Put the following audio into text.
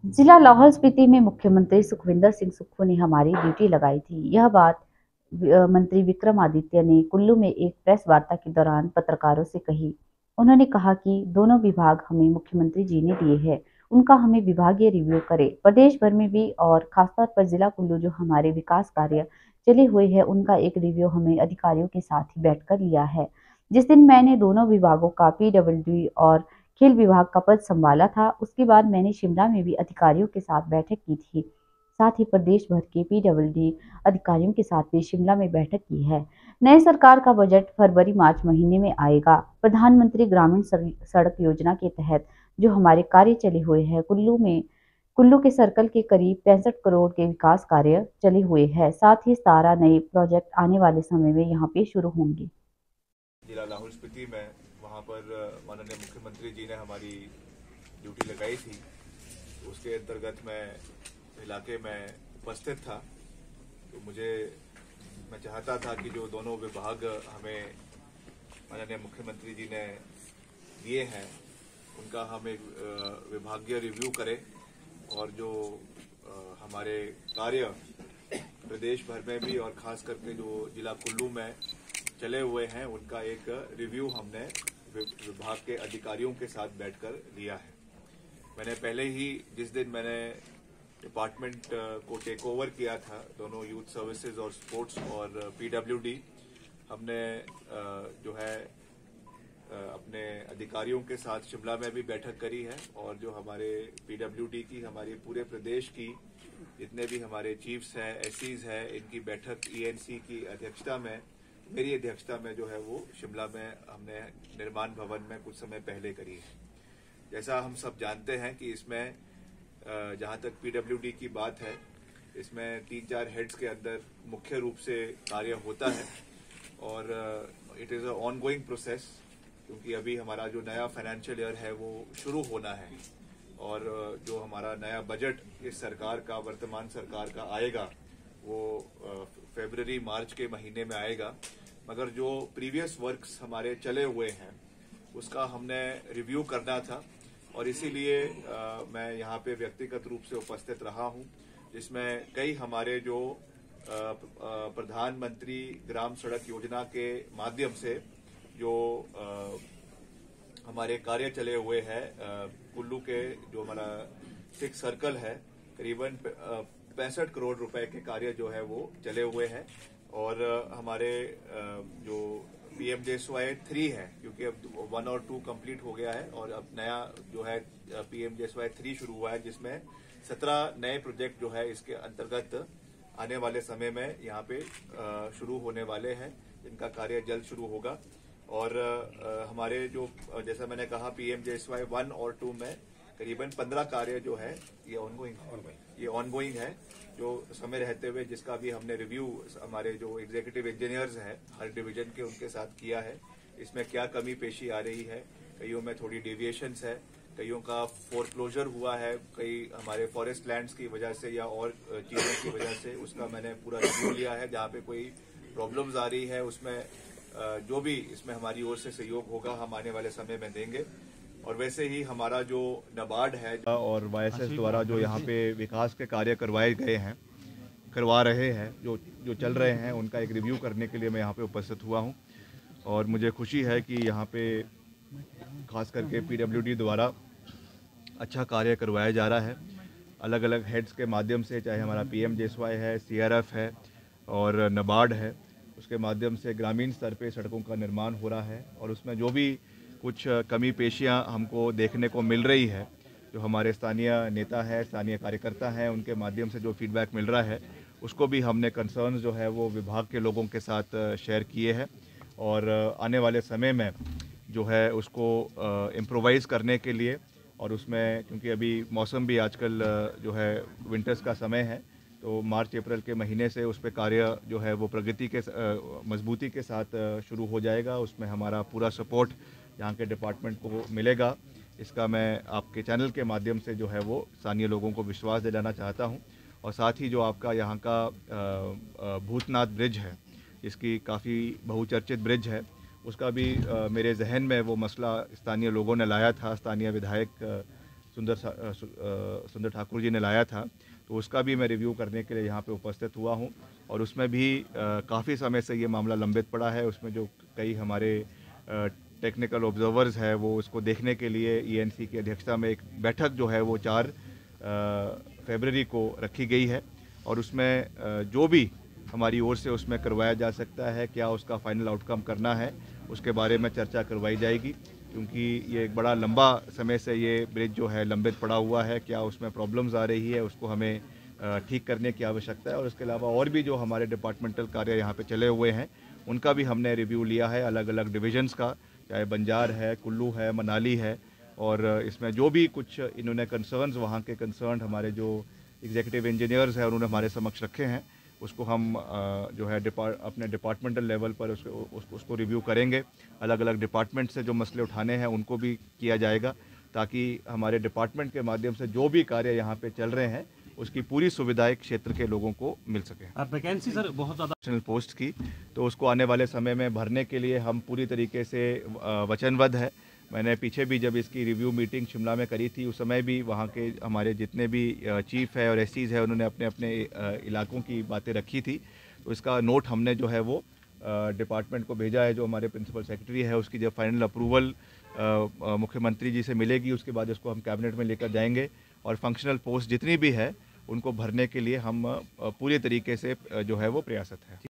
जिला लाहौल स्पीति में मुख्यमंत्री सुखविंदर सिंह सुक्खू ने हमारी ड्यूटी लगाई थी। यह बात मंत्री विक्रमादित्य ने कुल्लू में एक प्रेस वार्ता के दौरान पत्रकारों से कही। उन्होंने कहा कि दोनों विभाग हमें मुख्यमंत्री जी ने दिए हैं, उनका हमें विभागीय रिव्यू करे। प्रदेश भर में भी और खासतौर पर जिला कुल्लू जो हमारे विकास कार्य चले हुए हैं उनका एक रिव्यू हमें अधिकारियों के साथ ही बैठकर लिया है। जिस दिन मैंने दोनों विभागों का पीडब्ल्यूडी और खेल विभाग का पद संभाला था, उसके बाद मैंने शिमला में भी अधिकारियों के साथ बैठक की थी। साथ ही प्रदेश भर के पीडब्ल्यूडी अधिकारियों के साथ भी शिमला में बैठक की है। नए सरकार का बजट फरवरी मार्च महीने में आएगा। प्रधानमंत्री ग्रामीण सड़क योजना के तहत जो हमारे कार्य चले हुए हैं, कुल्लू के सर्कल के करीब 65 करोड़ के विकास कार्य चले हुए हैं। साथ ही 17 नए प्रोजेक्ट आने वाले समय में यहाँ पे शुरू होंगे। जिला लाहौल स्पीति में वहाँ पर माननीय मुख्यमंत्री जी ने हमारी ड्यूटी लगाई थी। उसके अंतर्गत मैं इलाके में उपस्थित था। तो मैं चाहता था कि जो दोनों विभाग हमें माननीय मुख्यमंत्री जी ने दिए हैं उनका हम एक विभागीय रिव्यू करें और जो हमारे कार्य प्रदेश भर में भी और खास करके जो जिला कुल्लू में चले हुए हैं उनका एक रिव्यू हमने विभाग के अधिकारियों के साथ बैठकर लिया है। मैंने पहले ही जिस दिन मैंने डिपार्टमेंट को टेक ओवर किया था, दोनों यूथ सर्विसेज और स्पोर्ट्स और पीडब्ल्यूडी, हमने जो है अपने अधिकारियों के साथ शिमला में भी बैठक करी है और जो हमारे पीडब्ल्यूडी की हमारी पूरे प्रदेश की जितने भी हमारे चीफ्स हैं, एससीज हैं, इनकी बैठक ईएनसी की अध्यक्षता में, मेरी अध्यक्षता में जो है वो शिमला में हमने निर्माण भवन में कुछ समय पहले करी है। जैसा हम सब जानते हैं कि इसमें जहां तक पीडब्ल्यूडी की बात है, इसमें 3-4 हेड्स के अंदर मुख्य रूप से कार्य होता है और it is a ongoing process, क्योंकि अभी हमारा जो नया फाइनेंशियल ईयर है वो शुरू होना है और जो हमारा नया बजट इस सरकार का, वर्तमान सरकार का आएगा वो फरवरी मार्च के महीने में आएगा। मगर जो प्रीवियस वर्क्स हमारे चले हुए हैं उसका हमने रिव्यू करना था और इसीलिए मैं यहाँ पे व्यक्तिगत रूप से उपस्थित रहा हूँ, जिसमें कई हमारे जो प्रधानमंत्री ग्राम सड़क योजना के माध्यम से जो हमारे कार्य चले हुए हैं कुल्लू के, जो हमारा 6 सर्कल है, करीबन 65 करोड़ रुपए के कार्य जो है वो चले हुए हैं और हमारे जो पीएमजेएसवाई 3 है, क्योंकि अब 1 और 2 कंप्लीट हो गया है और अब नया जो है पीएमजेएसवाई 3 शुरू हुआ है, जिसमें 17 नए प्रोजेक्ट जो है इसके अंतर्गत आने वाले समय में यहाँ पे शुरू होने वाले हैं, जिनका कार्य जल्द शुरू होगा। और हमारे जो जैसा मैंने कहा पीएमजेएसवाई 1 और 2 में करीबन 15 कार्य जो है ये ऑनगोइंग है, जो समय रहते हुए जिसका भी हमने रिव्यू हमारे जो एग्जीक्यूटिव इंजीनियर्स हैं हर डिवीजन के उनके साथ किया है। इसमें क्या कमी पेशी आ रही है, कईयों में थोड़ी डेविएशंस है, कईयों का फोरक्लोजर हुआ है, कई हमारे फॉरेस्ट लैंड्स की वजह से या और चीजों की वजह से, उसका मैंने पूरा रिव्यू लिया है। जहाँ पे कोई प्रॉब्लम्स आ रही है उसमें जो भी इसमें हमारी ओर से सहयोग होगा हम आने वाले समय में देंगे। और वैसे ही हमारा जो नाबार्ड है और वाईएसएस द्वारा जो यहाँ पे विकास के कार्य करवा रहे हैं, जो चल रहे हैं, उनका एक रिव्यू करने के लिए मैं यहाँ पे उपस्थित हुआ हूँ। और मुझे खुशी है कि यहाँ पे खास करके पीडब्ल्यूडी द्वारा अच्छा कार्य करवाया जा रहा है अलग अलग हेड्स के माध्यम से, चाहे हमारा पीएमजेएसवाई है, सीआरएफ है और नाबार्ड है, उसके माध्यम से ग्रामीण स्तर पे सड़कों का निर्माण हो रहा है। और उसमें जो भी कुछ कमी पेशियाँ हमको देखने को मिल रही है, जो हमारे स्थानीय नेता है, स्थानीय कार्यकर्ता हैं, उनके माध्यम से जो फीडबैक मिल रहा है, उसको भी हमने कंसर्न्स जो है वो विभाग के लोगों के साथ शेयर किए हैं और आने वाले समय में जो है उसको इम्प्रोवाइज़ करने के लिए, और उसमें क्योंकि अभी मौसम भी आजकल जो है विंटर्स का समय है, तो मार्च अप्रैल के महीने से उस पर कार्य जो है वो प्रगति के मजबूती के साथ शुरू हो जाएगा। उसमें हमारा पूरा सपोर्ट यहाँ के डिपार्टमेंट को मिलेगा। इसका मैं आपके चैनल के माध्यम से जो है वो स्थानीय लोगों को विश्वास दिलाना चाहता हूँ। और साथ ही जो आपका यहाँ का भूतनाथ ब्रिज है, इसकी काफ़ी बहुचर्चित ब्रिज है, उसका भी मेरे जहन में वो मसला स्थानीय लोगों ने लाया था। स्थानीय विधायक सुंदर ठाकुर जी ने लाया था, तो उसका भी मैं रिव्यू करने के लिए यहाँ पे उपस्थित हुआ हूँ। और उसमें भी काफ़ी समय से ये मामला लंबित पड़ा है। उसमें जो कई हमारे टेक्निकल ऑब्जर्वर्स है वो उसको देखने के लिए ईएनसी की अध्यक्षता में एक बैठक जो है वो 4 फरवरी को रखी गई है। और उसमें जो भी हमारी ओर से उसमें करवाया जा सकता है, क्या उसका फाइनल आउटकम करना है, उसके बारे में चर्चा करवाई जाएगी। क्योंकि ये एक बड़ा लंबा समय से ये ब्रिज जो है लंबित पड़ा हुआ है, क्या उसमें प्रॉब्लम्स आ रही है, उसको हमें ठीक करने की आवश्यकता है। और उसके अलावा और भी जो हमारे डिपार्टमेंटल कार्य यहाँ पे चले हुए हैं, उनका भी हमने रिव्यू लिया है, अलग अलग डिविजन्स का, चाहे बंजार है, कुल्लू है, मनाली है। और इसमें जो भी कुछ इन्होंने कंसर्न्स, वहाँ के कंसर्न हमारे जो एग्जीक्यूटिव इंजीनियर्स हैं उन्होंने हमारे समक्ष रखे हैं, उसको हम जो है अपने डिपार्टमेंटल लेवल पर उसको रिव्यू करेंगे। अलग अलग डिपार्टमेंट से जो मसले उठाने हैं उनको भी किया जाएगा, ताकि हमारे डिपार्टमेंट के माध्यम से जो भी कार्य यहाँ पे चल रहे हैं उसकी पूरी सुविधाएं क्षेत्र के लोगों को मिल सके। वैकेंसी सर बहुत ज़्यादा पोस्ट की, तो उसको आने वाले समय में भरने के लिए हम पूरी तरीके से वचनबद्ध है। मैंने पीछे भी जब इसकी रिव्यू मीटिंग शिमला में करी थी, उस समय भी वहाँ के हमारे जितने भी चीफ है और एससीज है उन्होंने अपने अपने इलाकों की बातें रखी थी। तो इसका नोट हमने जो है वो डिपार्टमेंट को भेजा है। जो हमारे प्रिंसिपल सेक्रेटरी है उसकी जब फाइनल अप्रूवल मुख्यमंत्री जी से मिलेगी, उसके बाद इसको हम कैबिनेट में लेकर जाएंगे। और फंक्शनल पोस्ट जितनी भी है उनको भरने के लिए हम पूरी तरीके से जो है वो प्रयासरत है।